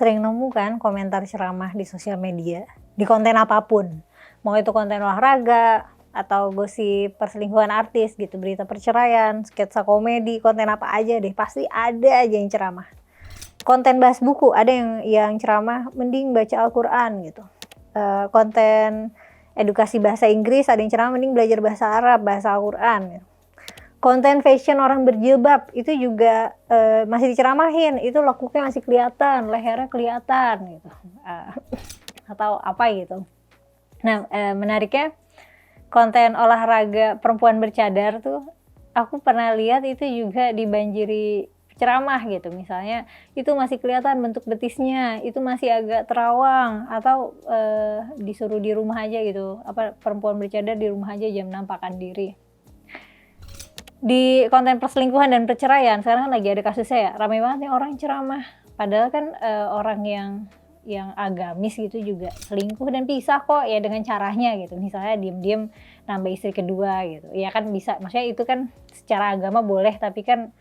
sering nemu kan komentar ceramah di sosial media, di konten apapun. Mau itu konten olahraga, atau gosip perselingkuhan artis gitu, berita perceraian, sketsa komedi, konten apa aja deh, pasti ada aja yang ceramah. Konten bahas buku, ada yang ceramah, mending baca Al-Quran gitu. Konten edukasi bahasa Inggris, ada yang ceramah, mending belajar bahasa Arab, bahasa Al-Quran gitu. Konten fashion orang berjilbab itu juga masih diceramahin, itu lekuknya masih kelihatan, lehernya kelihatan gitu, atau apa gitu. Nah, menariknya konten olahraga perempuan bercadar tuh aku pernah lihat itu juga dibanjiri ceramah gitu, misalnya itu masih kelihatan bentuk betisnya, itu masih agak terawang, atau disuruh di rumah aja gitu, perempuan bercadar di rumah aja jam 6 pakan diri. Di konten perselingkuhan dan perceraian sekarang kan lagi ada kasusnya ya, ramai banget nih orang ceramah, padahal kan orang yang agamis gitu juga selingkuh dan pisah kok ya dengan caranya gitu, misalnya diem-diem nambah istri kedua gitu, ya kan bisa, maksudnya itu kan secara agama boleh, tapi kan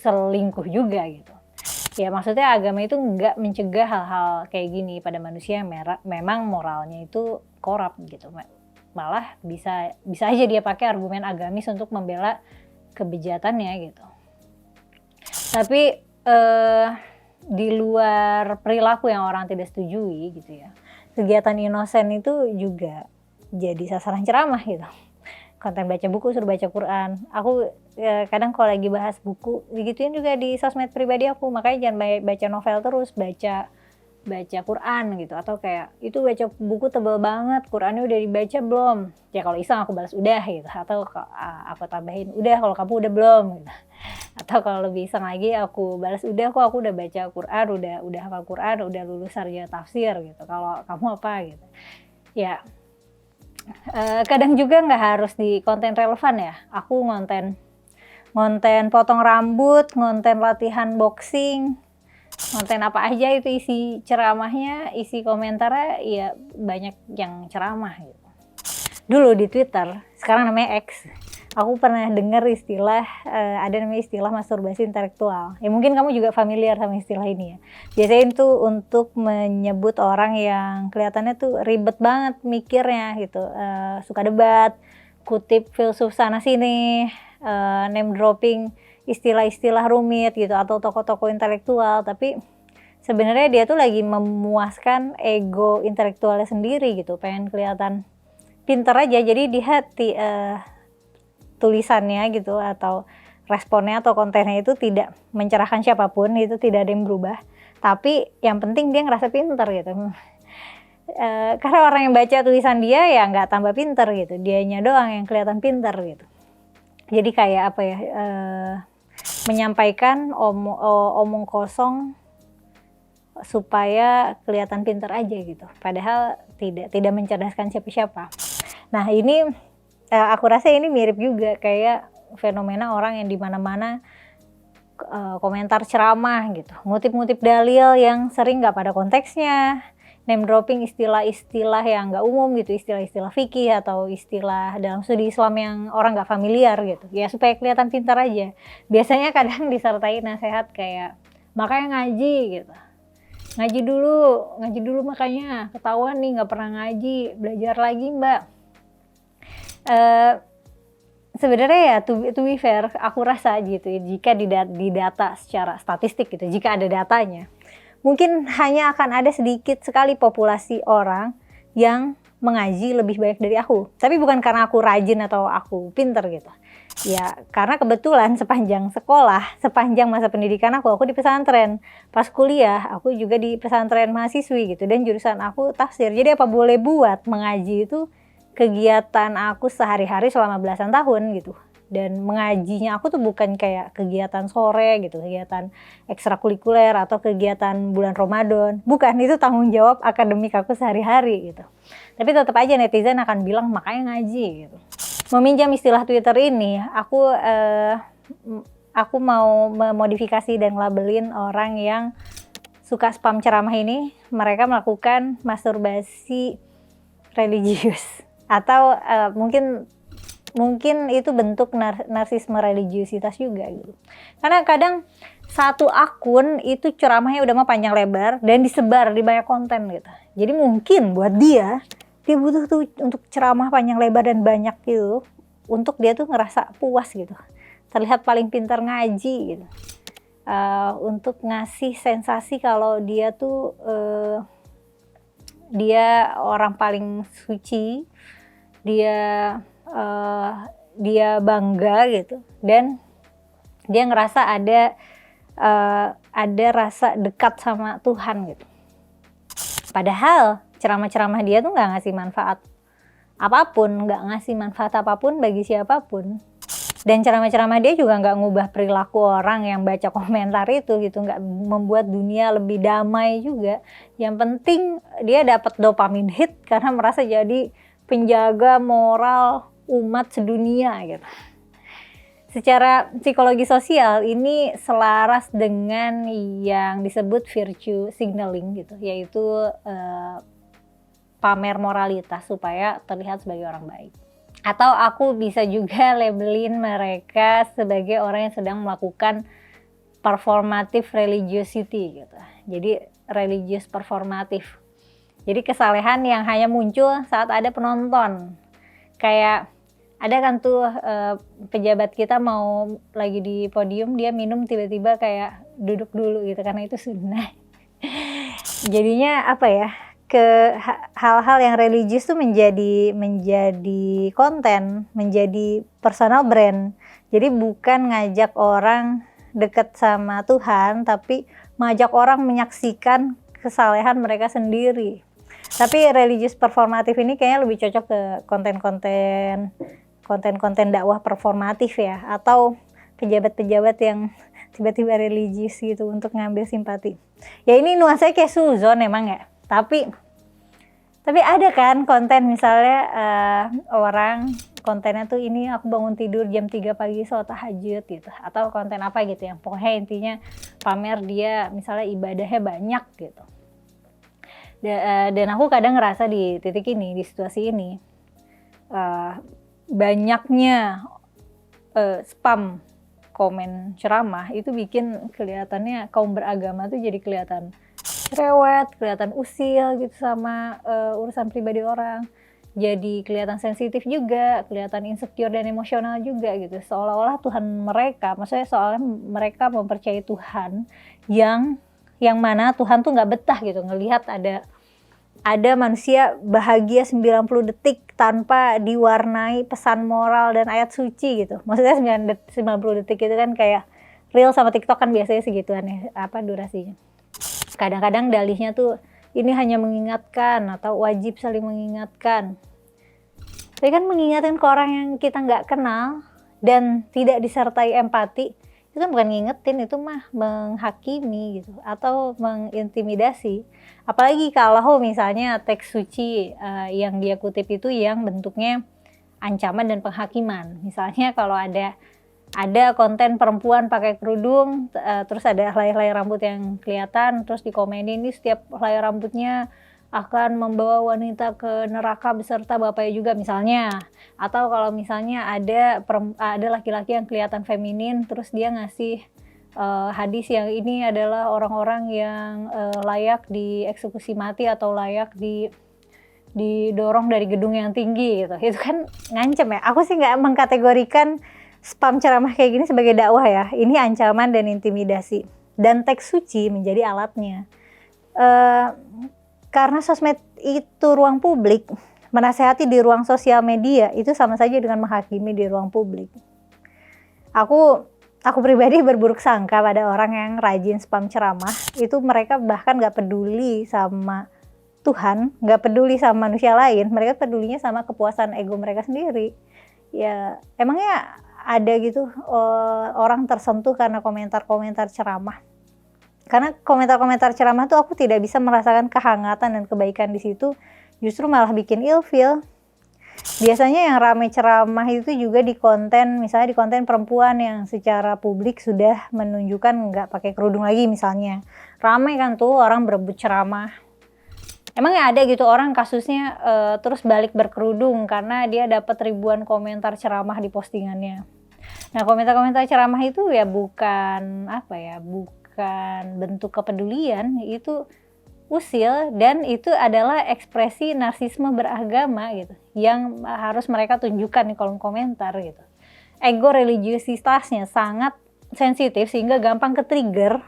selingkuh juga gitu. Ya maksudnya agama itu nggak mencegah hal-hal kayak gini pada manusia yang memang moralnya itu korup gitu, malah bisa aja dia pakai argumen agamis untuk membela kebejatannya gitu. Tapi di luar perilaku yang orang tidak setujui gitu ya, kegiatan inosen itu juga jadi sasaran ceramah gitu. Konten baca buku, suruh baca Quran. Aku kadang kalau lagi bahas buku digituin juga di sosmed pribadi aku, makanya jangan baca novel terus, baca Quran gitu, atau kayak itu baca buku tebel banget, Qurannya udah dibaca belum? Ya kalau iseng aku balas udah gitu, atau aku tambahin udah kalau kamu udah belum gitu. Atau kalau lebih iseng lagi aku balas udah kok, aku udah baca Quran, udah hafal Quran, udah lulus sarjana tafsir gitu. Kalau kamu apa gitu. Ya kadang juga nggak harus di konten relevan ya. Aku ngonten potong rambut, ngonten latihan boxing, konten apa aja itu isi ceramahnya, isi komentarnya ya banyak yang ceramah gitu. Dulu di Twitter, sekarang namanya X, aku pernah dengar istilah, ada namanya istilah masturbasi intelektual. Ya mungkin kamu juga familiar sama istilah ini ya. Biasanya itu untuk menyebut orang yang kelihatannya tuh ribet banget mikirnya gitu, suka debat, kutip filsuf sana sini, name dropping istilah-istilah rumit gitu, atau tokoh-tokoh intelektual, tapi sebenarnya dia tuh lagi memuaskan ego intelektualnya sendiri gitu, pengen kelihatan pinter aja, jadi dia tulisannya gitu atau responnya atau kontennya itu tidak mencerahkan siapapun, itu tidak ada yang berubah, tapi yang penting dia ngerasa pinter gitu. Karena orang yang baca tulisan dia ya nggak tambah pinter gitu, dianya doang yang kelihatan pinter gitu. Jadi kayak apa ya, menyampaikan omong kosong supaya kelihatan pinter aja gitu, padahal tidak mencerdaskan siapa-siapa. Nah ini aku rasa ini mirip juga kayak fenomena orang yang di mana-mana komentar ceramah gitu, ngutip-ngutip dalil yang sering nggak pada konteksnya, name dropping istilah-istilah yang nggak umum gitu, istilah-istilah fikih atau istilah dalam studi Islam yang orang nggak familiar gitu, ya supaya kelihatan pintar aja. Biasanya kadang disertai nasihat kayak makanya ngaji gitu, ngaji dulu makanya ketahuan nih nggak pernah ngaji, belajar lagi mbak. Sebenarnya ya to be fair, aku rasa gitu ya, jika didata secara statistik gitu, jika ada datanya, mungkin hanya akan ada sedikit sekali populasi orang yang mengaji lebih baik dari aku. Tapi bukan karena aku rajin atau aku pinter gitu. Ya karena kebetulan sepanjang sekolah, sepanjang masa pendidikan aku di pesantren. Pas kuliah aku juga di pesantren mahasiswi gitu, dan jurusan aku tafsir. Jadi apa boleh buat, mengaji itu kegiatan aku sehari-hari selama belasan tahun gitu. Dan mengajinya aku tuh bukan kayak kegiatan sore gitu, kegiatan ekstrakurikuler atau kegiatan bulan Ramadan. Bukan, itu tanggung jawab akademik aku sehari-hari gitu. Tapi tetap aja netizen akan bilang makanya ngaji gitu. Meminjam istilah Twitter ini, aku mau memodifikasi dan labelin orang yang suka spam ceramah ini, mereka melakukan masturbasi religius. Atau mungkin itu bentuk narsisme religiusitas juga gitu. Karena kadang satu akun itu ceramahnya udah mah panjang lebar dan disebar di banyak konten gitu. Jadi mungkin buat dia butuh tuh untuk ceramah panjang lebar dan banyak gitu, untuk dia tuh ngerasa puas gitu, terlihat paling pintar ngaji gitu. Untuk ngasih sensasi kalau dia tuh dia orang paling suci, dia dia bangga gitu, dan dia ngerasa ada rasa dekat sama Tuhan gitu. Padahal ceramah-ceramah dia tuh nggak ngasih manfaat apapun, nggak ngasih manfaat apapun bagi siapapun. Dan ceramah-ceramah dia juga nggak ngubah perilaku orang yang baca komentar itu gitu, nggak membuat dunia lebih damai juga. Yang penting dia dapat dopamin hit karena merasa jadi penjaga moral umat sedunia gitu. Secara psikologi sosial ini selaras dengan yang disebut virtue signaling gitu, yaitu pamer moralitas supaya terlihat sebagai orang baik. Atau aku bisa juga labelin mereka sebagai orang yang sedang melakukan performative religiosity gitu. Jadi religius performatif. Jadi kesalehan yang hanya muncul saat ada penonton. Kayak ada kan tuh pejabat kita mau lagi di podium, dia minum tiba-tiba kayak duduk dulu gitu karena itu sunnah. Jadinya apa ya? Ke hal-hal yang religius tuh menjadi konten, menjadi personal brand. Jadi bukan ngajak orang deket sama Tuhan, tapi mengajak orang menyaksikan kesalehan mereka sendiri. Tapi religius performatif ini kayaknya lebih cocok ke konten dakwah performatif ya, atau pejabat-pejabat yang tiba-tiba religius gitu untuk ngambil simpati. Ya ini nuansanya kayak suzon emang ya. Tapi ada kan konten misalnya orang kontennya tuh ini aku bangun tidur jam 3 pagi sholat tahajud gitu, atau konten apa gitu yang pokoknya intinya pamer dia misalnya ibadahnya banyak gitu. Dan aku kadang ngerasa di titik ini, di situasi ini banyaknya spam komen ceramah itu bikin kelihatannya kaum beragama tuh jadi kelihatan cerewet, kelihatan usil gitu sama urusan pribadi orang. Jadi kelihatan sensitif juga, kelihatan insecure dan emosional juga gitu. Seolah-olah Tuhan mereka, maksudnya soalnya mereka mempercayai Tuhan yang mana Tuhan tuh nggak betah gitu ngelihat ada manusia bahagia 90 detik tanpa diwarnai pesan moral dan ayat suci gitu. Maksudnya 90 detik itu kan kayak Reel sama TikTok kan biasanya segituan ya, durasinya. Kadang-kadang dalihnya tuh ini hanya mengingatkan atau wajib saling mengingatkan. Tapi kan mengingatkan ke orang yang kita nggak kenal dan tidak disertai empati, itu kan bukan ngingetin, itu mah menghakimi gitu atau mengintimidasi. Apalagi kalau misalnya teks suci yang dia kutip itu yang bentuknya ancaman dan penghakiman. Misalnya kalau ada konten perempuan pakai kerudung, terus ada helai-helai rambut yang kelihatan, terus dikomenin ini setiap helai rambutnya akan membawa wanita ke neraka beserta bapaknya juga misalnya. Atau kalau misalnya ada laki-laki yang kelihatan feminin, terus dia ngasih hadis yang ini adalah orang-orang yang layak dieksekusi mati atau layak didorong dari gedung yang tinggi gitu. Itu kan ngancem ya. Aku sih nggak mengkategorikan spam ceramah kayak gini sebagai dakwah ya. Ini ancaman dan intimidasi. Dan teks suci menjadi alatnya. Karena sosmed itu ruang publik, menasehati di ruang sosial media itu sama saja dengan menghakimi di ruang publik. Aku pribadi berburuk sangka pada orang yang rajin spam ceramah. Itu mereka bahkan gak peduli sama Tuhan, gak peduli sama manusia lain. Mereka pedulinya sama kepuasan ego mereka sendiri. Ya emangnya ada gitu orang tersentuh karena komentar-komentar ceramah. Karena komentar-komentar ceramah tuh aku tidak bisa merasakan kehangatan dan kebaikan di situ, justru malah bikin ilfeel. Biasanya yang ramai ceramah itu juga misalnya di konten perempuan yang secara publik sudah menunjukkan nggak pakai kerudung lagi misalnya. Ramai kan tuh orang berebut ceramah. Emangnya ada gitu orang kasusnya terus balik berkerudung karena dia dapat ribuan komentar ceramah di postingannya. Nah, komentar-komentar ceramah itu ya bukan apa ya, bukan bentuk kepedulian, itu usil, dan itu adalah ekspresi narsisme beragama gitu, yang harus mereka tunjukkan di kolom komentar gitu. Ego religiusitasnya sangat sensitif sehingga gampang ke-trigger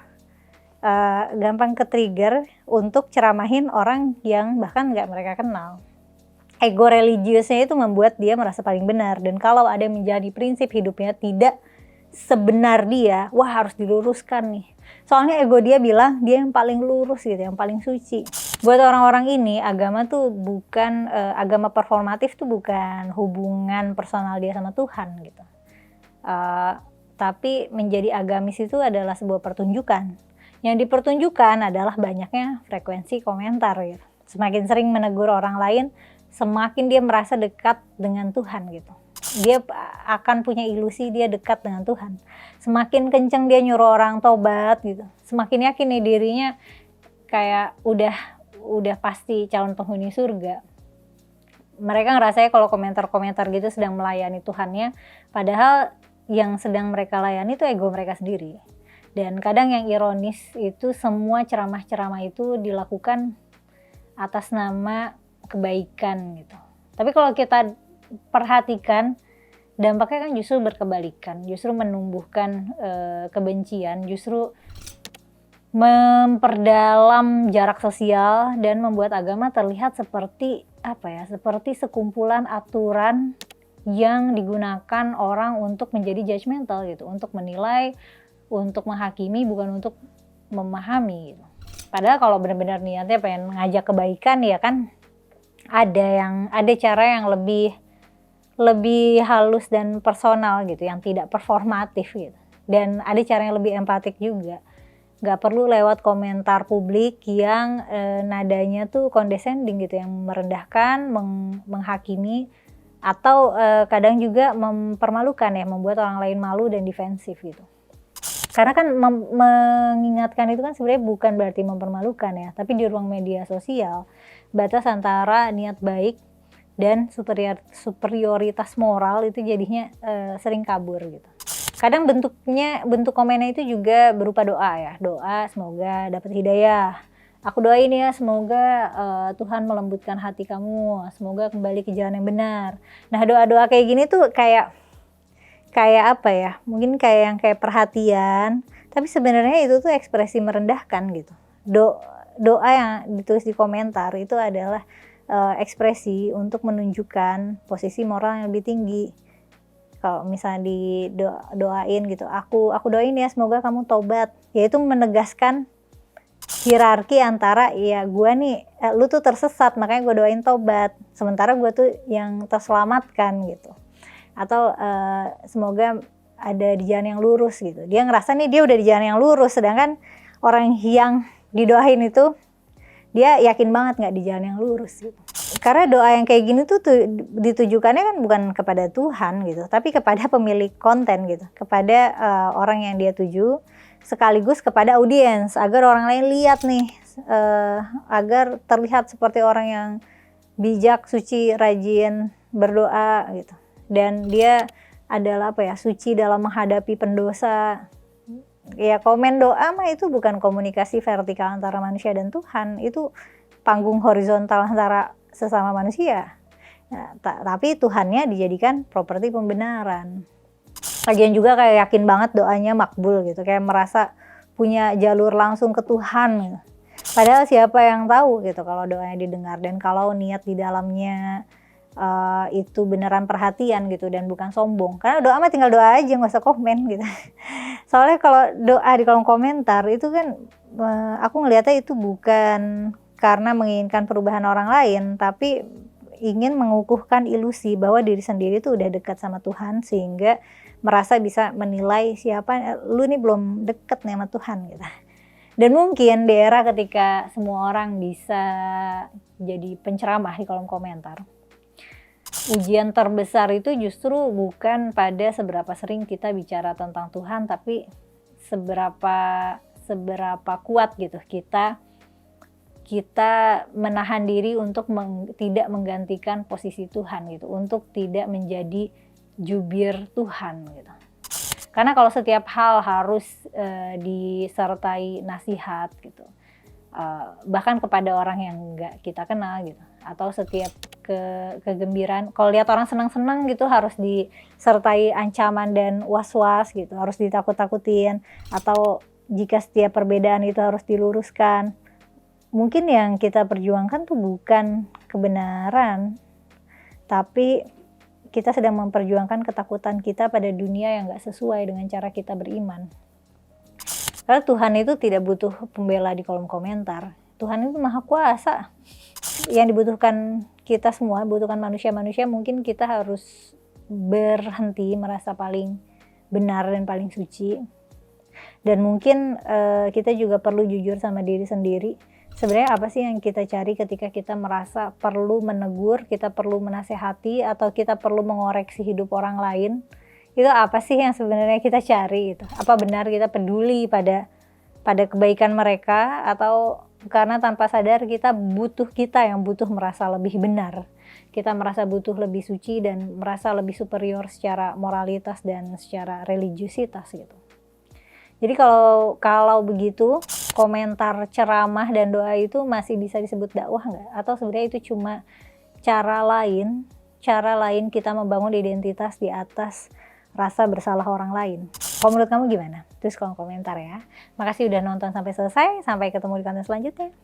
untuk ceramahin orang yang bahkan nggak mereka kenal. Ego religiusnya itu membuat dia merasa paling benar, dan kalau ada yang menjadi prinsip hidupnya tidak sebenar dia, wah harus diluruskan nih. Soalnya ego dia bilang dia yang paling lurus gitu, yang paling suci. Buat orang-orang ini, agama tuh bukan, agama performatif tuh bukan hubungan personal dia sama Tuhan gitu. Tapi menjadi agamis itu adalah sebuah pertunjukan. Yang dipertunjukkan adalah banyaknya frekuensi komentar gitu. Semakin sering menegur orang lain, semakin dia merasa dekat dengan Tuhan gitu. Dia akan punya ilusi dia dekat dengan Tuhan. Semakin kenceng dia nyuruh orang tobat gitu, semakin yakin nih dirinya kayak udah pasti calon penghuni surga. Mereka ngerasanya kalau komentar-komentar gitu sedang melayani Tuhannya, padahal yang sedang mereka layani itu ego mereka sendiri. Dan kadang yang ironis itu semua ceramah-ceramah itu dilakukan atas nama kebaikan gitu. Tapi kalau kita perhatikan, dampaknya kan justru berkebalikan, justru menumbuhkan kebencian, justru memperdalam jarak sosial dan membuat agama terlihat seperti seperti sekumpulan aturan yang digunakan orang untuk menjadi judgmental gitu, untuk menilai, untuk menghakimi, bukan untuk memahami gitu. Padahal kalau benar-benar niatnya pengen ngajak kebaikan ya kan ada cara yang lebih halus dan personal gitu, yang tidak performatif gitu. Dan ada cara yang lebih empatik juga. Gak perlu lewat komentar publik yang nadanya tuh condescending gitu, yang merendahkan, menghakimi, atau kadang juga mempermalukan ya, membuat orang lain malu dan defensif gitu. Karena kan mengingatkan itu kan sebenarnya bukan berarti mempermalukan ya, tapi di ruang media sosial batas antara niat baik dan superioritas moral itu jadinya sering kabur gitu. Kadang bentuk komennya itu juga berupa doa ya, doa semoga dapat hidayah. Aku doain ya semoga Tuhan melembutkan hati kamu, semoga kembali ke jalan yang benar. Nah, doa-doa kayak gini tuh kayak apa ya, mungkin kayak perhatian, tapi sebenarnya itu tuh ekspresi merendahkan gitu. Doa yang ditulis di komentar itu adalah ekspresi untuk menunjukkan posisi moral yang lebih tinggi. Kalau misalnya doain gitu, aku doain ya semoga kamu tobat, yaitu menegaskan hierarki antara ya gue nih, lu tuh tersesat makanya gue doain tobat, sementara gue tuh yang terselamatkan gitu. Atau semoga ada di jalan yang lurus gitu. Dia ngerasa nih dia udah di jalan yang lurus, sedangkan orang yang didoain itu dia yakin banget nggak di jalan yang lurus gitu. Karena doa yang kayak gini tuh ditujukannya kan bukan kepada Tuhan gitu, tapi kepada pemilik konten gitu, kepada orang yang dia tuju, sekaligus kepada audiens, agar orang lain lihat nih, agar terlihat seperti orang yang bijak, suci, rajin berdoa gitu. Dan dia adalah suci dalam menghadapi pendosa. Ya, komen doa mah itu bukan komunikasi vertikal antara manusia dan Tuhan, itu panggung horizontal antara sesama manusia. Nah, tapi Tuhannya dijadikan properti pembenaran. Lagian juga kayak yakin banget doanya makbul gitu, kayak merasa punya jalur langsung ke Tuhan gitu. Padahal siapa yang tahu gitu kalau doanya didengar, dan kalau niat di dalamnya itu beneran perhatian gitu dan bukan sombong. Karena doa mah tinggal doa aja, nggak usah komen gitu. Soalnya kalau doa di kolom komentar itu kan aku ngelihatnya itu bukan karena menginginkan perubahan orang lain, tapi ingin mengukuhkan ilusi bahwa diri sendiri tuh udah dekat sama Tuhan, sehingga merasa bisa menilai siapa, lu nih belum deket nih sama Tuhan gitu. Dan mungkin di era ketika semua orang bisa jadi penceramah di kolom komentar, ujian terbesar itu justru bukan pada seberapa sering kita bicara tentang Tuhan, tapi seberapa kuat gitu kita menahan diri untuk tidak menggantikan posisi Tuhan gitu, untuk tidak menjadi jubir Tuhan gitu. Karena kalau setiap hal harus disertai nasihat gitu, bahkan kepada orang yang nggak kita kenal gitu, atau setiap kegembiraan, kalau lihat orang senang-senang gitu harus disertai ancaman dan was-was gitu, harus ditakut-takutin, atau jika setiap perbedaan itu harus diluruskan. Mungkin yang kita perjuangkan tuh bukan kebenaran, tapi kita sedang memperjuangkan ketakutan kita pada dunia yang gak sesuai dengan cara kita beriman. Karena Tuhan itu tidak butuh pembela di kolom komentar. Tuhan itu maha kuasa. Yang dibutuhkan kita semua, butuhkan manusia-manusia, mungkin kita harus berhenti merasa paling benar dan paling suci. Dan mungkin kita juga perlu jujur sama diri sendiri. Sebenarnya apa sih yang kita cari ketika kita merasa perlu menegur, kita perlu menasehati, atau kita perlu mengoreksi hidup orang lain? Itu apa sih yang sebenarnya kita cari gitu? Apa benar kita peduli pada kebaikan mereka, atau karena tanpa sadar kita yang butuh merasa lebih benar. Kita merasa butuh lebih suci dan merasa lebih superior secara moralitas dan secara religiusitas gitu. Jadi kalau begitu, komentar ceramah dan doa itu masih bisa disebut dakwah nggak? Atau sebenarnya itu cuma cara lain kita membangun identitas di atas rasa bersalah orang lain? Kalau menurut kamu gimana? Tulis kolom komentar ya. Makasih udah nonton sampai selesai. Sampai ketemu di konten selanjutnya.